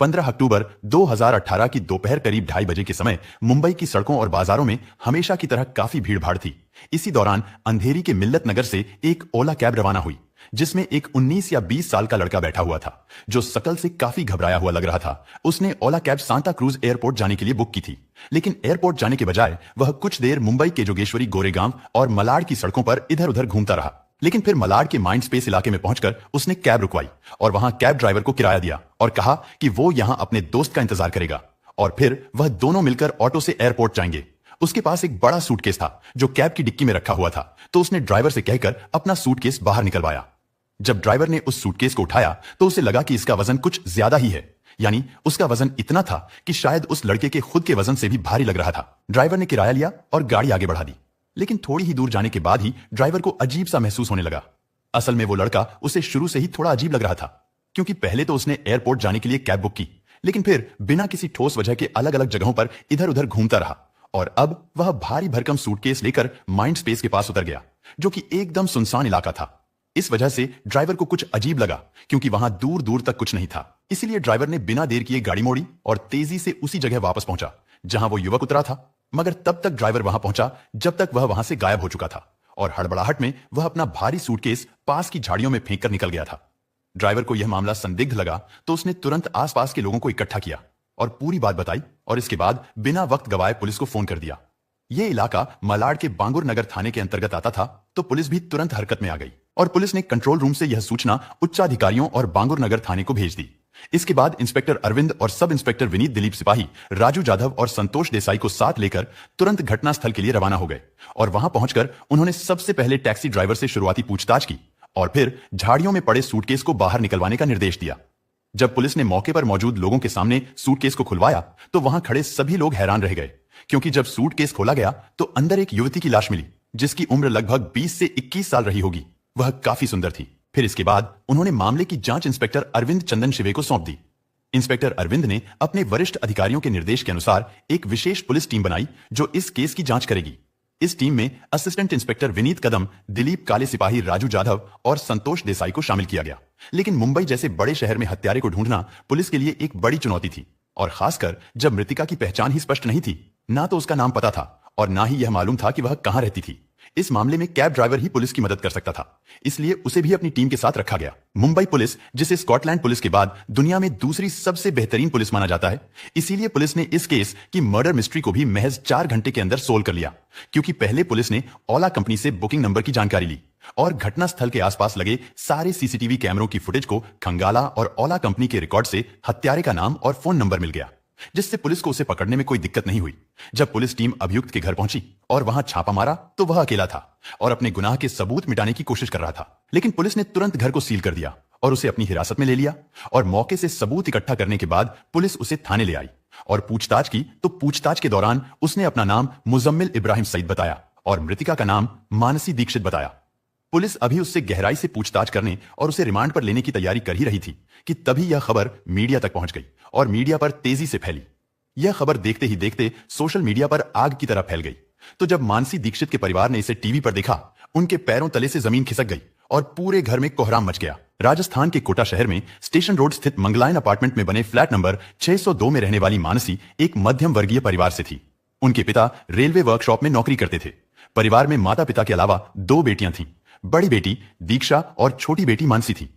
15 अक्टूबर 2018 की दोपहर करीब 2:30 बजे के समय मुंबई की सड़कों और बाजारों में हमेशा की तरह काफी भीड़-भाड़ थी। इसी दौरान अंधेरी के मिल्लत नगर से एक ओला कैब रवाना हुई, जिसमें एक 19 या 20 साल का लड़का बैठा हुआ था, जो शकल से काफी घबराया हुआ लग रहा था। उसने ओला कैब सांता क्रूज एयरपोर्ट जाने के लिए बुक की थी, लेकिन एयरपोर्ट जाने के बजाय वह कुछ देर मुंबई के जोगेश्वरी, गोरेगांव और मलाड की सड़कों पर इधर-उधर घूमता रहा। लेकिन फिर मलाड के माइंड स्पेस इलाके में पहुंचकर उसने कैब रुकवाई और वहां कैब ड्राइवर को किराया दिया और कहा कि वो यहां अपने दोस्त का इंतजार करेगा और फिर वह दोनों मिलकर ऑटो से एयरपोर्ट जाएंगे। उसके पास एक बड़ा सूटकेस था जो कैब की डिक्की में रखा हुआ था, तो उसने ड्राइवर से कहकर अपना सूटकेस बाहर निकलवाया। जब ड्राइवर ने उस सूटकेस को उठाया तो उसे लगा कि इसका वजन कुछ ज्यादा ही है, यानी उसका वजन इतना था कि शायद उस लड़के के खुद के वजन से भी भारी लग रहा था। ड्राइवर ने किराया लिया और गाड़ी आगे बढ़ा दी, लेकिन थोड़ी ही दूर जाने के बाद ही ड्राइवर को अजीब सा महसूस होने लगा। असल में वो लड़का उसे शुरू से ही थोड़ा अजीब लग रहा था, क्योंकि पहले तो उसने एयरपोर्ट जाने के लिए कैब बुक की, लेकिन फिर बिना किसी ठोस वजह के अलग अलग जगहों पर इधर उधर घूमता रहा और अब वह भारी भरकम सूटकेस लेकर माइंड स्पेस के पास उतर गया, जो कि एकदम सुनसान इलाका था। इस वजह से ड्राइवर को कुछ अजीब लगा, क्योंकि वहां दूर दूर तक कुछ नहीं था। इसीलिए ड्राइवर ने बिना देर किए गाड़ी मोड़ी और तेजी से उसी जगह वापस पहुंचा जहां वो युवक उतरा था। मगर तब तक ड्राइवर वहां पहुंचा जब तक वह वहां से गायब हो चुका था और हड़बड़ाहट में वह अपना भारी सूटकेस पास की झाड़ियों में फेंक कर निकल गया था। ड्राइवर को यह मामला संदिग्ध लगा तो उसने तुरंत आसपास के लोगों को इकट्ठा किया और पूरी बात बताई और इसके बाद बिना वक्त गवाए पुलिस को फोन कर दिया। यह इलाका मलाड के बांगुर नगर थाने के अंतर्गत आता था, तो पुलिस भी तुरंत हरकत में आ गई और पुलिस ने कंट्रोल रूम से यह सूचना उच्चाधिकारियों और बांगुर नगर थाने को भेज दी। इसके बाद इंस्पेक्टर अरविंद और सब इंस्पेक्टर विनीत दिलीप सिपाही, राजू जाधव और संतोष देसाई को साथ लेकर तुरंत घटनास्थल के लिए रवाना हो गए और वहां पहुंचकर उन्होंने सबसे पहले टैक्सी ड्राइवर से शुरुआती पूछताछ की और फिर झाड़ियों में पड़े सूटकेस को बाहर निकलवाने का निर्देश दिया। जब पुलिस ने मौके पर मौजूद लोगों के सामने सूटकेस को खुलवाया तो वहां खड़े सभी लोग हैरान रह गए, क्योंकि जब सूटकेस खोला गया तो अंदर एक युवती की लाश मिली, जिसकी उम्र लगभग 20 से 21 साल रही होगी। वह काफी सुंदर थी। फिर इसके बाद उन्होंने मामले की जांच इंस्पेक्टर अरविंद चंदन शिवे को सौंप दी। इंस्पेक्टर अरविंद ने अपने वरिष्ठ अधिकारियों के निर्देश के अनुसार एक विशेष पुलिस टीम बनाई जो इस केस की जांच करेगी। इस टीम में असिस्टेंट इंस्पेक्टर विनीत कदम, दिलीप काले सिपाही, राजू जाधव और संतोष देसाई को शामिल किया गया। लेकिन मुंबई जैसे बड़े शहर में हत्यारे को ढूंढना पुलिस के लिए एक बड़ी चुनौती थी, और खासकर जब मृतिका की पहचान ही स्पष्ट नहीं थी, ना तो उसका नाम पता था और ना ही यह मालूम था कि वह कहां रहती थी। इस मामले में कैब ड्राइवर ही पुलिस की मदद कर सकता था, इसलिए उसे भी अपनी टीम के साथ रखा गया। मुंबई पुलिस, जिसे स्कॉटलैंड पुलिस के बाद दुनिया में दूसरी सबसे बेहतरीन पुलिस माना जाता है, इसीलिए पुलिस ने इस केस की मर्डर मिस्ट्री को भी महज 4 घंटे के अंदर सोल्व कर लिया, क्योंकि पहले पुलिस ने ओला कंपनी से बुकिंग नंबर की जानकारी ली और घटनास्थल के आसपास लगे सारे सीसीटीवी कैमरों की फुटेज को खंगाला और ओला कंपनी के रिकॉर्ड से हत्यारे का नाम और फोन नंबर मिल गया, जिससे पुलिस को उसे पकड़ने में कोई दिक्कत नहीं हुई। जब पुलिस टीम अभियुक्त के घर पहुंची और वहां छापा मारा तो वह अकेला था और अपने गुनाह के सबूत मिटाने की कोशिश कर रहा था। लेकिन पुलिस ने तुरंत घर को सील कर दिया और उसे अपनी हिरासत में ले लिया और मौके से सबूत इकट्ठा करने के बाद पुलिस उसे थाने ले आई और पूछताछ की। तो पूछताछ के दौरान उसने अपना नाम मुजम्मिल इब्राहिम सईद बताया और मृतिका का नाम मानसी दीक्षित बताया। पुलिस अभी उससे गहराई से पूछताछ करने और उसे रिमांड पर लेने की तैयारी कर ही रही थी कि तभी यह खबर मीडिया तक पहुंच गई और मीडिया पर तेजी से फैली। यह खबर देखते ही देखते सोशल मीडिया पर आग की तरह फैल गई। तो जब मानसी दीक्षित के परिवार ने इसे टीवी पर देखा, उनके पैरों तले से जमीन खिसक गई और पूरे घर में कोहराम मच गया। राजस्थान के कोटा शहर में स्टेशन रोड स्थित मंगलायन अपार्टमेंट में बने फ्लैट नंबर 602 में रहने वाली मानसी एक मध्यम वर्गीय परिवार से थी। उनके पिता रेलवे वर्कशॉप में नौकरी करते थे। परिवार में माता पिता के अलावा 2 बेटियां थीं। बड़ी बेटी दीक्षा और छोटी बेटी मानसी थी।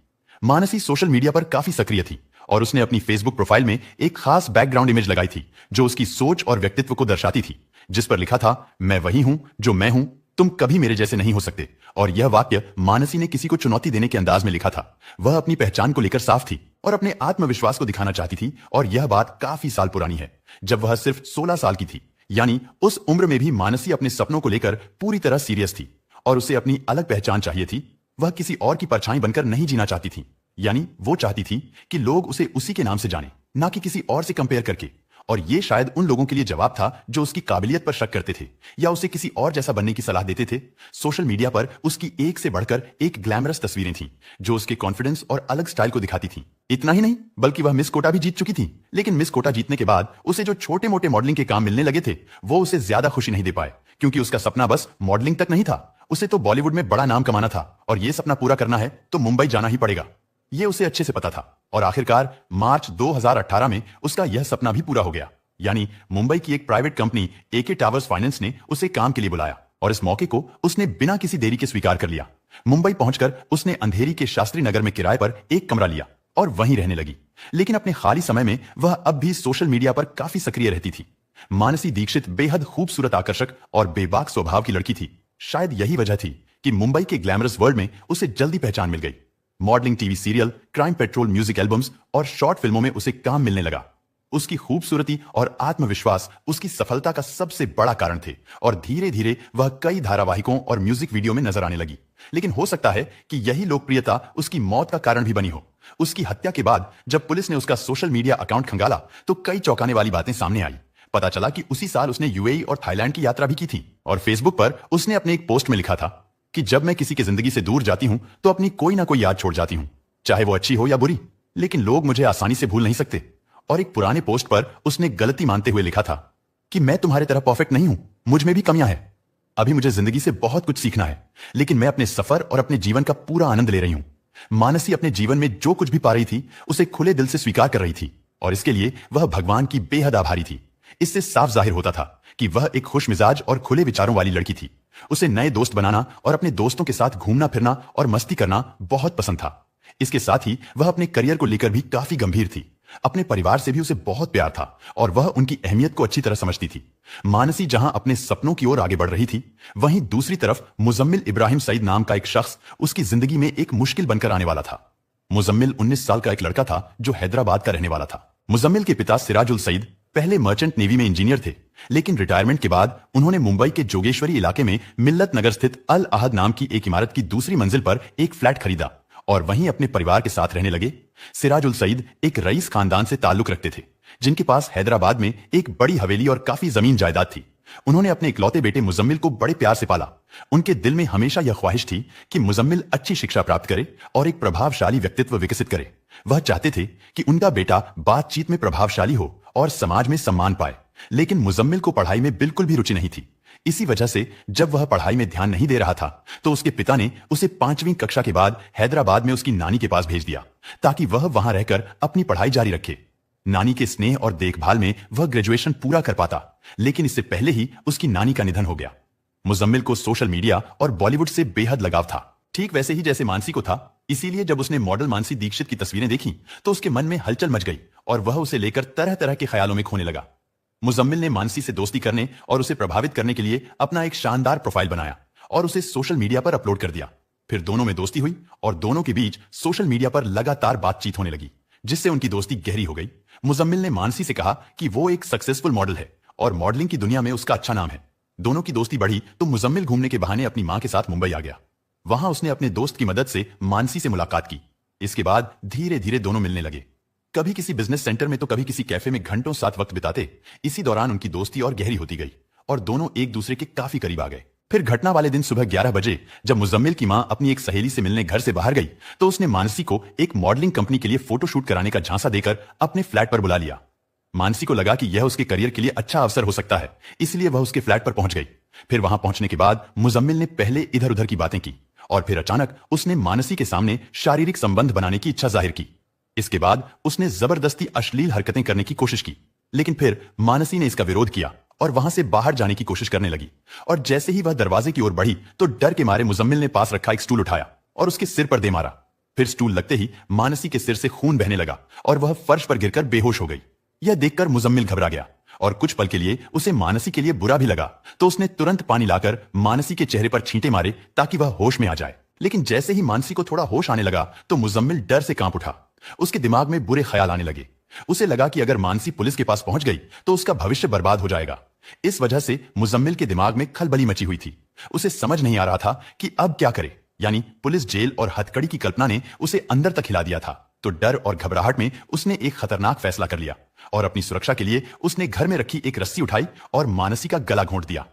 मानसी सोशल मीडिया पर काफी सक्रिय थी और उसने अपनी फेसबुक प्रोफाइल में एक खास बैकग्राउंड इमेज लगाई थी जो उसकी सोच और व्यक्तित्व को दर्शाती थी, जिस पर लिखा था, मैं वही हूं जो मैं हूं, तुम कभी मेरे जैसे नहीं हो सकते। और यह वाक्य मानसी ने किसी को चुनौती देने के अंदाज में लिखा था। वह अपनी पहचान को लेकर साफ थी और अपने आत्मविश्वास को दिखाना चाहती थी और यह बात काफी साल पुरानी है, जब वह सिर्फ 16 साल की थी। यानी उस उम्र में भी मानसी अपने सपनों को लेकर पूरी तरह सीरियस थी और उसे अपनी अलग पहचान चाहिए थी। वह किसी और की परछाई बनकर नहीं जीना चाहती थी, यानी वो चाहती थी कि लोग उसे उसी के नाम से जाने, ना कि किसी और से कंपेयर करके। और ये शायद उन लोगों के लिए जवाब था जो उसकी काबिलियत पर शक करते थे या उसे किसी और जैसा बनने की सलाह देते थे। सोशल मीडिया पर उसकी एक से बढ़कर एक ग्लैमरस तस्वीरें थीं जो उसके कॉन्फिडेंस और अलग स्टाइल को दिखाती थीं। इतना ही नहीं, बल्कि वह मिस कोटा भी जीत चुकी थी। लेकिन मिस कोटा जीतने के बाद उसे जो छोटे मोटे मॉडलिंग के काम मिलने लगे थे, वो उसे ज्यादा खुशी नहीं दे पाए, क्योंकि उसका सपना बस मॉडलिंग तक नहीं था। उसे तो बॉलीवुड में बड़ा नाम कमाना था और ये सपना पूरा करना है तो मुंबई जाना ही पड़ेगा। ये उसे अच्छे से पता था और आखिरकार मार्च 2018 में उसका यह सपना भी पूरा हो गया। यानी मुंबई की एक प्राइवेट कंपनी एके टावर्स फाइनेंस ने उसे काम के लिए बुलाया और इस मौके को उसने बिना किसी देरी के स्वीकार कर लिया। मुंबई पहुंचकर उसने अंधेरी के शास्त्री नगर में किराए पर एक कमरा लिया और वहीं रहने लगी। लेकिन अपने खाली समय में वह अब भी सोशल मीडिया पर काफी सक्रिय रहती थी। मानसी दीक्षित बेहद खूबसूरत, आकर्षक और बेबाक स्वभाव की लड़की थी। शायद यही वजह थी कि मुंबई के ग्लैमरस वर्ल्ड में उसे जल्दी पहचान मिल गई। Modelling, TV serial, crime petrol, music albums और शॉर्ट फिल्मों में उसे काम मिलने लगा। उसकी खूबसूरती और आत्मविश्वास उसकी सफलता का सबसे बड़ा कारण थे और धीरे धीरे वह कई धारावाहिकों और म्यूजिक वीडियो में नजर आने लगी। लेकिन हो सकता है कि यही लोकप्रियता उसकी मौत का कारण भी बनी हो। उसकी हत्या के बाद जब पुलिस ने उसका सोशल मीडिया अकाउंट खंगाला तो कई चौंकाने वाली बातें सामने आई। पता चला कि उसी साल उसने यूएई और थाईलैंड की यात्रा भी की थी और फेसबुक पर उसने अपने एक पोस्ट में लिखा था कि जब मैं किसी की जिंदगी से दूर जाती हूं तो अपनी कोई ना कोई याद छोड़ जाती हूं, चाहे वो अच्छी हो या बुरी, लेकिन लोग मुझे आसानी से भूल नहीं सकते। और एक पुराने पोस्ट पर उसने गलती मानते हुए लिखा था कि मैं तुम्हारे तरह परफेक्ट नहीं हूं, मुझ में भी कमियां हैं। अभी मुझे जिंदगी से बहुत कुछ सीखना है, लेकिन मैं अपने सफर और अपने जीवन का पूरा आनंद ले रही हूं। मानसी अपने जीवन में जो कुछ भी पा रही थी उसे खुले दिल से स्वीकार कर रही थी और इसके लिए वह भगवान की बेहद आभारी थी। इससे साफ जाहिर होता था कि वह एक खुश मिजाज और खुले विचारों वाली लड़की थी। उसे नए दोस्त बनाना और अपने दोस्तों के साथ घूमना फिरना और मस्ती करना बहुत पसंद था। इसके साथ ही वह अपने करियर को लेकर भी काफी गंभीर थी। अपने परिवार से भी उसे बहुत प्यार था और वह उनकी अहमियत को अच्छी तरह समझती थी। मानसी जहां अपने सपनों की ओर आगे बढ़ रही थी, वहीं दूसरी तरफ मुजम्मिल इब्राहिम सईद नाम का एक शख्स उसकी जिंदगी में एक मुश्किल बनकर आने वाला था। मुजम्मिल 19 साल का एक लड़का था जो हैदराबाद का रहने वाला था। मुजम्मिल के पिता सिराजुल सईद पहले मर्चेंट नेवी में इंजीनियर थे, लेकिन रिटायरमेंट के बाद उन्होंने मुंबई के जोगेश्वरी इलाके में मिल्लत नगर स्थित अल अहद नाम की एक इमारत की दूसरी मंजिल पर एक फ्लैट खरीदा और वहीं अपने परिवार के साथ रहने लगे। सिराजुल सईद एक रईस खानदान से ताल्लुक रखते थे जिनके पास हैदराबाद में एक बड़ी हवेली और काफी जमीन जायदाद थी। उन्होंने अपने इकलौते बेटे मुजम्मिल को बड़े प्यार से पाला। उनके दिल में हमेशा यह ख्वाहिश थी कि मुजम्मिल अच्छी शिक्षा प्राप्त करे और एक प्रभावशाली व्यक्तित्व विकसित करे। वह चाहते थे कि उनका बेटा बातचीत में प्रभावशाली हो और समाज में सम्मान पाए, लेकिन मुजम्मिल को पढ़ाई में बिल्कुल भी रुचि नहीं थी। इसी वजह से जब वह पढ़ाई में ध्यान नहीं दे रहा था तो उसके पिता ने उसे 5वीं कक्षा के बाद हैदराबाद में उसकी नानी के पास भेज दिया ताकि वह वहां रहकर अपनी पढ़ाई जारी रखे। नानी के स्नेह और देखभाल में वह ग्रेजुएशन पूरा कर पाता, लेकिन इससे पहले ही उसकी नानी का निधन हो गया। मुजम्मिल को सोशल मीडिया और बॉलीवुड से बेहद लगाव था, ठीक वैसे ही जैसे मानसी को था। इसीलिए जब उसने मॉडल मानसी दीक्षित की तस्वीरें देखी तो उसके मन में हलचल मच गई और वह उसे लेकर तरह तरह के ख्यालों में खोने लगा। मुजम्मिल ने मानसी से दोस्ती करने और उसे प्रभावित करने के लिए अपना एक शानदार प्रोफाइल बनाया और उसे सोशल मीडिया पर अपलोड कर दिया। फिर दोनों में दोस्ती हुई और दोनों के बीच सोशल मीडिया पर लगातार बातचीत होने लगी, जिससे उनकी दोस्ती गहरी हो गई। मुजम्मिल ने मानसी से कहा कि वो एक सक्सेसफुल मॉडल है और मॉडलिंग की दुनिया में उसका अच्छा नाम है। दोनों की दोस्ती बढ़ी तो मुजम्मिल घूमने के बहाने अपनी मां के साथ मुंबई आ गया। वहां उसने अपने दोस्त की मदद से मानसी से मुलाकात की। इसके बाद धीरे धीरे दोनों मिलने लगे। कभी किसी बिजनेस सेंटर में तो कभी किसी कैफे में घंटों साथ वक्त बिताते। इसी दौरान उनकी दोस्ती और गहरी होती गई और दोनों एक दूसरे के काफी करीब आ गए। फिर घटना वाले दिन सुबह 11 बजे जब मुजम्मिल की मां अपनी एक सहेली से मिलने घर से बाहर गई तो उसने मानसी को एक मॉडलिंग कंपनी के लिए फोटोशूट कराने का झांसा देकर अपने फ्लैट पर बुला लिया। मानसी को लगा कि यह उसके करियर के लिए अच्छा अवसर हो सकता है, इसलिए वह उसके फ्लैट पर पहुंच गई। फिर वहां पहुंचने के बाद मुजम्मिल ने पहले इधर उधर की बातें की और फिर अचानक उसने मानसी के सामने शारीरिक संबंध बनाने की इच्छा जाहिर की। इसके बाद उसने जबरदस्ती अश्लील हरकतें करने की कोशिश की, लेकिन फिर मानसी ने इसका विरोध किया और वहां से बाहर जाने की कोशिश करने लगी। और जैसे ही वह दरवाजे की ओर बढ़ी तो डर के मारे मुजम्मिल ने पास रखा एक स्टूल उठाया और उसके सिर पर दे मारा। फिर स्टूल लगते ही मानसी के सिर से खून बहने लगा और वह फर्श पर गिरकर बेहोश हो गई। यह देखकर मुजम्मिल घबरा गया और कुछ पल के लिए उसे मानसी के लिए बुरा भी लगा, तो उसने तुरंत पानी लाकर मानसी के चेहरे पर छींटे मारे ताकि वह होश में आ जाए। लेकिन जैसे ही मानसी को थोड़ा होश आने लगा तो मुजम्मिल डर से कांप उठा। उसके दिमाग में बुरे ख्याल आने लगे। उसे लगा कि अगर मानसी पुलिस के पास पहुंच गई तो उसका भविष्य बर्बाद हो जाएगा। इस वजह से मुजम्मिल के दिमाग में खलबली मची हुई थी। उसे समझ नहीं आ रहा था कि अब क्या करे। यानी पुलिस, जेल और हथकड़ी की कल्पना ने उसे अंदर तक हिला दिया था। तो डर और घबराहट में उसने एक खतरनाक फैसला कर लिया और अपनी सुरक्षा के लिए उसने घर में रखी एक रस्सी उठाई और मानसी का गला घोंट दिया।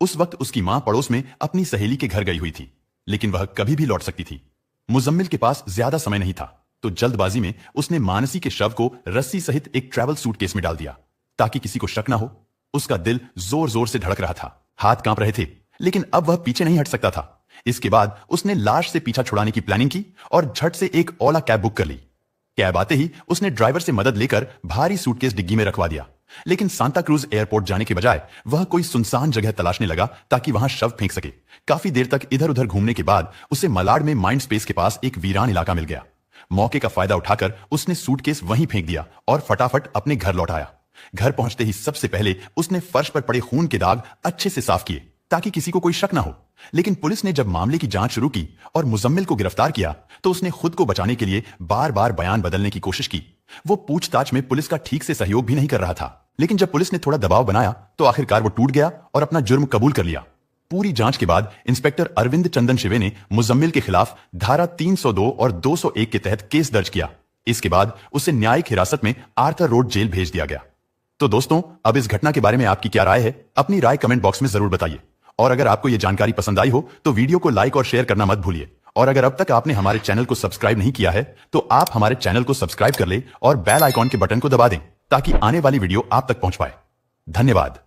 उस वक्त उसकी मां पड़ोस में अपनी सहेली के घर गई हुई थी, लेकिन वह कभी भी लौट सकती थी। मुजम्मिल के पास ज्यादा समय नहीं था, तो जल्दबाजी में उसने मानसी के शव को रस्सी सहित एक ट्रैवल सूटकेस में डाल दिया ताकि किसी को शक ना हो। उसका दिल जोर जोर से धड़क रहा था, हाथ कांप रहे थे, लेकिन अब वह पीछे नहीं हट सकता था। इसके बाद उसने लाश से पीछा छुड़ाने की प्लानिंग की और झट से एक ओला कैब बुक कर ली। कैब आते ही उसने ड्राइवर से मदद लेकर भारी सूटकेस डिग्गी में रखवा दिया, लेकिन सांता क्रूज एयरपोर्ट जाने के बजाय वह कोई सुनसान जगह तलाशने लगा ताकि वहां शव फेंक सके। काफी देर तक इधर उधर घूमने के बाद उसे मलाड में माइंड स्पेस के पास एक वीरान इलाका मिल गया। मौके का फायदा उठाकर उसने सूटकेस वहीं फेंक दिया और फटाफट अपने घर लौट आया। घर पहुंचते ही सबसे पहले उसने फर्श पर पड़े खून के दाग अच्छे से साफ किए ताकि किसी को कोई शक ना हो। लेकिन पुलिस ने जब मामले की जांच शुरू की और मुजम्मिल को गिरफ्तार किया तो उसने खुद को बचाने के लिए बार बार बयान बदलने की कोशिश की। वो पूछताछ में पुलिस का ठीक से सहयोग भी नहीं कर रहा था, लेकिन जब पुलिस ने थोड़ा दबाव बनाया तो आखिरकार वो टूट गया और अपना जुर्म कबूल कर लिया। पूरी जांच के बाद इंस्पेक्टर अरविंद चंदन शिवे ने मुजम्मिल के खिलाफ धारा 302 और 201 के तहत केस दर्ज किया। इसके बाद उसे न्यायिक हिरासत में आर्थर रोड जेल भेज दिया गया। तो दोस्तों, अब इस घटना के बारे में आपकी क्या राय है? अपनी राय कमेंट बॉक्स में जरूर बताइए। और अगर आपको यह जानकारी पसंद आई हो तो वीडियो को लाइक और शेयर करना मत भूलिए। और अगर अब तक आपने हमारे चैनल को सब्सक्राइब नहीं किया है तो आप हमारे चैनल को सब्सक्राइब कर ले और बेल आइकॉन के बटन को दबा दें ताकि आने वाली वीडियो आप तक पहुंच पाए। धन्यवाद।